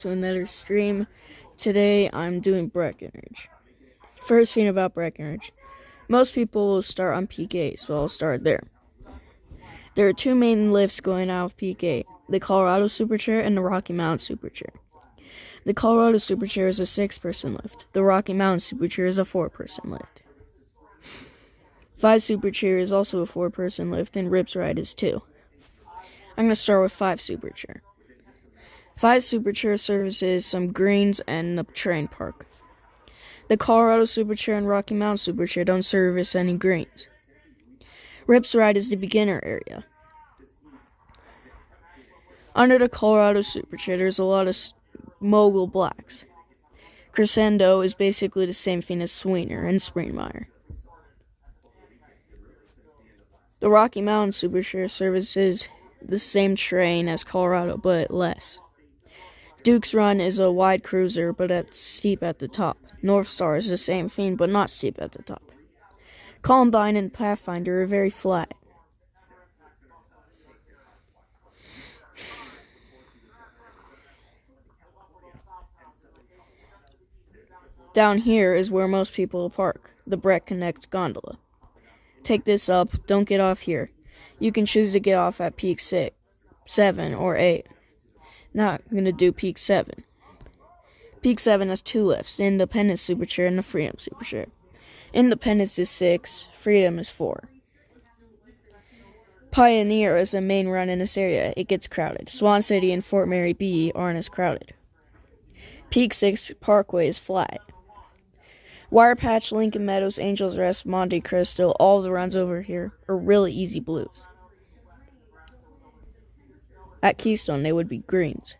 to another stream. Today I'm doing Breckenridge. First thing about Breckenridge. Most people will start on Peak 8, so I'll start there. There are two main lifts going out of Peak 8, the Colorado Superchair and the Rocky Mountain Superchair. The Colorado Superchair is a 6-person lift. The Rocky Mountain Superchair is a 4-person lift. 5 Superchair is also a 4-person lift, and Rips Ride is 2. I'm going to start with 5 Superchair. 5 Superchair services some greens and the train park. The Colorado Superchair and Rocky Mountain Superchair don't service any greens. Rips Ride is the beginner area. Under the Colorado Superchair, there's a lot of mogul blacks. Crescendo is basically the same thing as Sweener and Springmeyer. The Rocky Mountain Superchair services the same terrain as Colorado, but less. Duke's Run is a wide cruiser, but it's steep at the top. North Star is the same thing, but not steep at the top. Columbine and Pathfinder are very flat. Down here is where most people park, the Breckenridge Gondola. Take this up, don't get off here. You can choose to get off at Peak 6, 7, or 8. Now I'm going to do Peak 7. Peak 7 has 2 lifts, the Independence Superchair and the Freedom Superchair. Independence is 6, Freedom is 4. Pioneer is the main run in this area. It gets crowded. Swan City and Fort Mary B aren't as crowded. Peak 6 Parkway is flat. Wire Patch, Lincoln Meadows, Angels Rest, Monte Cristo, all the runs over here are really easy blues. At Keystone, they would be greens.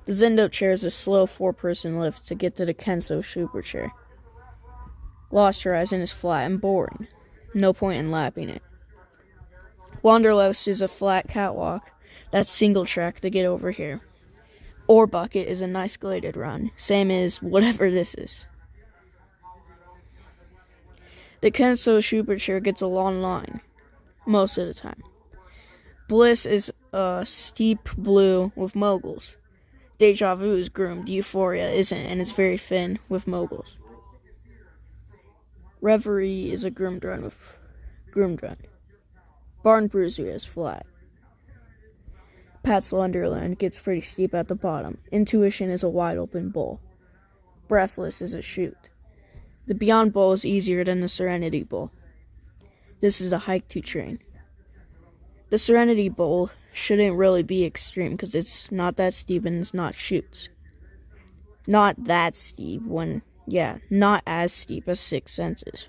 The Zendo chair is a slow 4-person lift to get to the Kenso Superchair. Lost Horizon is flat and boring. No point in lapping it. Wanderlust is a flat catwalk that's single track to get over here. Ore Bucket is a nice graded run, same as whatever this is. The Kenso Superchair gets a long line, most of the time. Bliss is a steep blue with moguls. Deja Vu is groomed, Euphoria isn't, and it's very thin with moguls. Reverie is a groomed run with groomed run. Barn Bruiser is flat. Pat's Wonderland gets pretty steep at the bottom. Intuition is a wide open bowl. Breathless is a chute. The Beyond Bowl is easier than the Serenity Bowl. This is a hike to train. The Serenity Bowl shouldn't really be extreme because it's not that steep and it's not chutes. Not that steep not as steep as Six Senses.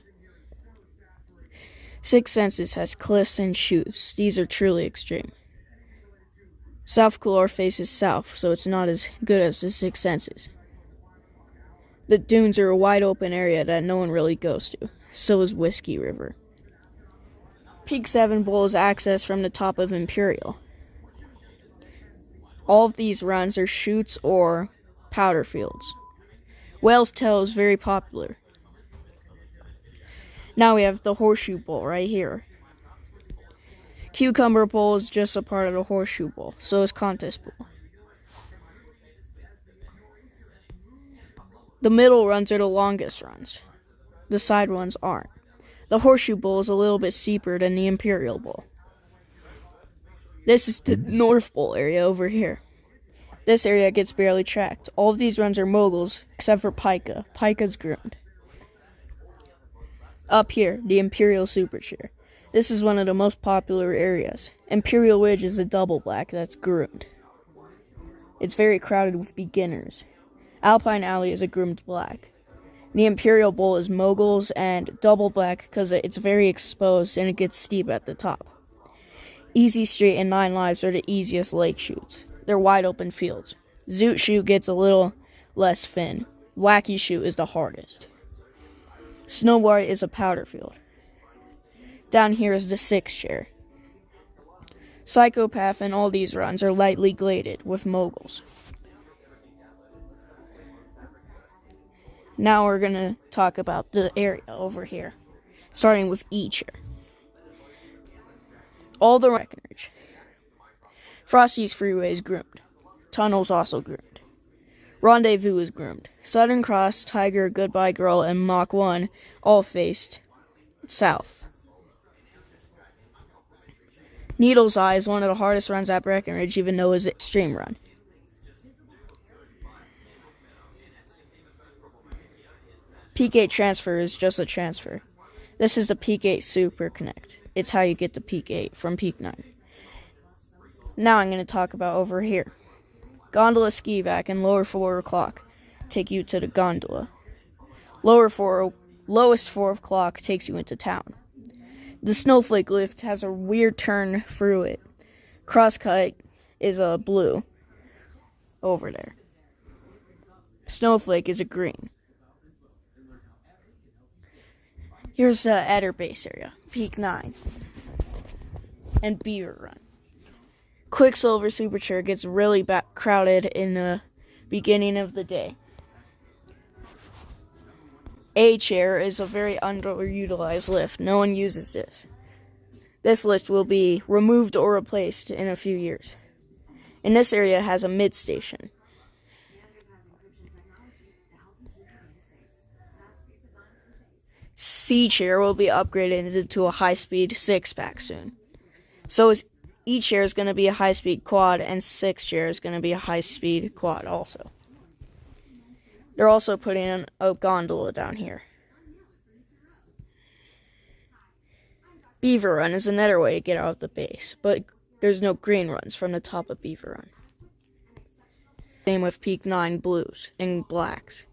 Six Senses has cliffs and chutes. These are truly extreme. South Calor faces south, so it's not as good as the Six Senses. The dunes are a wide open area that no one really goes to. So is Whiskey River. Peak 7 Bowl is access from the top of Imperial. All of these runs are chutes or powder fields. Whale's Tail is very popular. Now we have the Horseshoe Bowl right here. Cucumber Bowl is just a part of the Horseshoe Bowl, so is Contest Bowl. The middle runs are the longest runs. The side ones aren't. The Horseshoe Bowl is a little bit steeper than the Imperial Bowl. This is the North Bowl area over here. This area gets barely tracked. All of these runs are moguls, except for Pica. Pica's groomed. Up here, the Imperial Superchair. This is one of the most popular areas. Imperial Ridge is a double black that's groomed. It's very crowded with beginners. Alpine Alley is a groomed black. The Imperial Bowl is moguls and double black because it's very exposed and it gets steep at the top. Easy Street and 9 Lives are the easiest lake chutes. They're wide open fields. Zoot Chute gets a little less thin. Wacky Chute is the hardest. Snowboard is a powder field. Down here is the 6 chair. Psychopath and all these runs are lightly graded with moguls. Now we're going to talk about the area over here, starting with E chair. All the Breckenridge. Frosty's Freeway is groomed. Tunnel's also groomed. Rendezvous is groomed. Southern Cross, Tiger, Goodbye Girl, and Mach 1 all faced south. Needle's Eye is one of the hardest runs at Breckenridge, even though it's an extreme run. Peak 8 transfer is just a transfer. This is the Peak 8 Super Connect. It's how you get to Peak 8 from Peak 9. Now I'm going to talk about over here. Gondola ski vac and lower 4 o'clock take you to the gondola. Lowest 4 o'clock takes you into town. The snowflake lift has a weird turn through it. Crosscut is a blue over there. Snowflake is a green. Here's the Adder Base area, Peak 9, and Beaver Run. Quicksilver Superchair gets really crowded in the beginning of the day. A chair is a very underutilized lift. No one uses this. This lift will be removed or replaced in a few years. And this area has a mid-station. C chair will be upgraded into a high-speed 6-pack soon. So E chair is going to be a high-speed quad, and 6 chair is going to be a high-speed quad also. They're also putting in a gondola down here. Beaver Run is another way to get out of the base, but there's no green runs from the top of Beaver Run. Same with Peak 9 blues and blacks.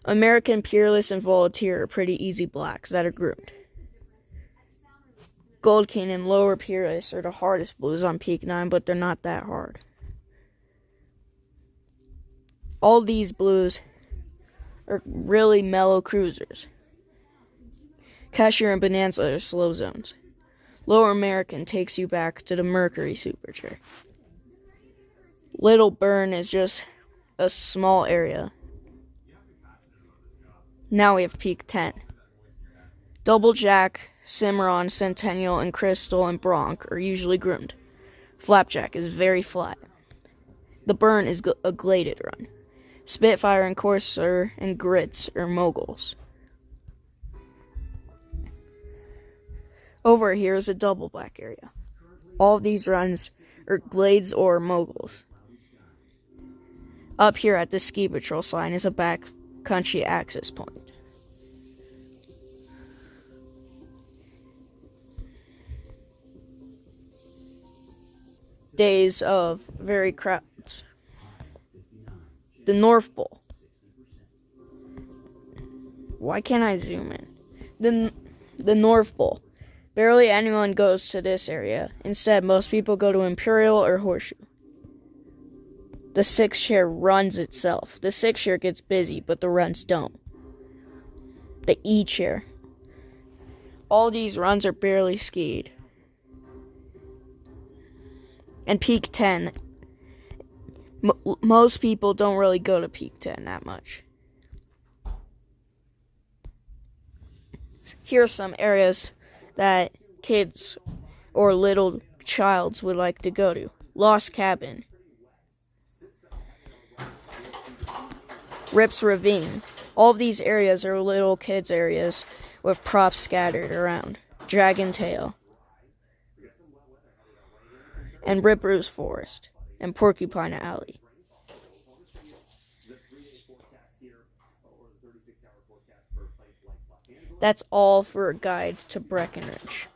American, Peerless, and Volunteer are pretty easy blacks that are groomed. Gold King and Lower Peerless are the hardest blues on Peak 9, but they're not that hard. All these blues are really mellow cruisers. Cashier and Bonanza are slow zones. Lower American takes you back to the Mercury Superchair. Little Burn is just a small area. Now we have Peak 10. Double Jack, Cimarron, Centennial, and Crystal and Bronc are usually groomed. Flapjack is very flat. The Burn is a gladed run. Spitfire and Corsair and Grits are moguls. Over here is a double black area. All of these runs are glades or moguls. Up here at the ski patrol sign is a backcountry access point. Days of very crowds. The North Pole. Why can't I zoom in? The North Pole. Barely anyone goes to this area. Instead, most people go to Imperial or Horseshoe. The 6 chair runs itself. The 6 chair gets busy, but the runs don't. The E chair. All these runs are barely skied. And Peak 10. Most people don't really go to Peak 10 that much. Here are some areas that kids or little childs would like to go to. Lost Cabin. Rips Ravine. All of these areas are little kids' areas with props scattered around. Dragon Tail. And Ripper's Forest. And Porcupine Alley. That's all for a guide to Breckenridge.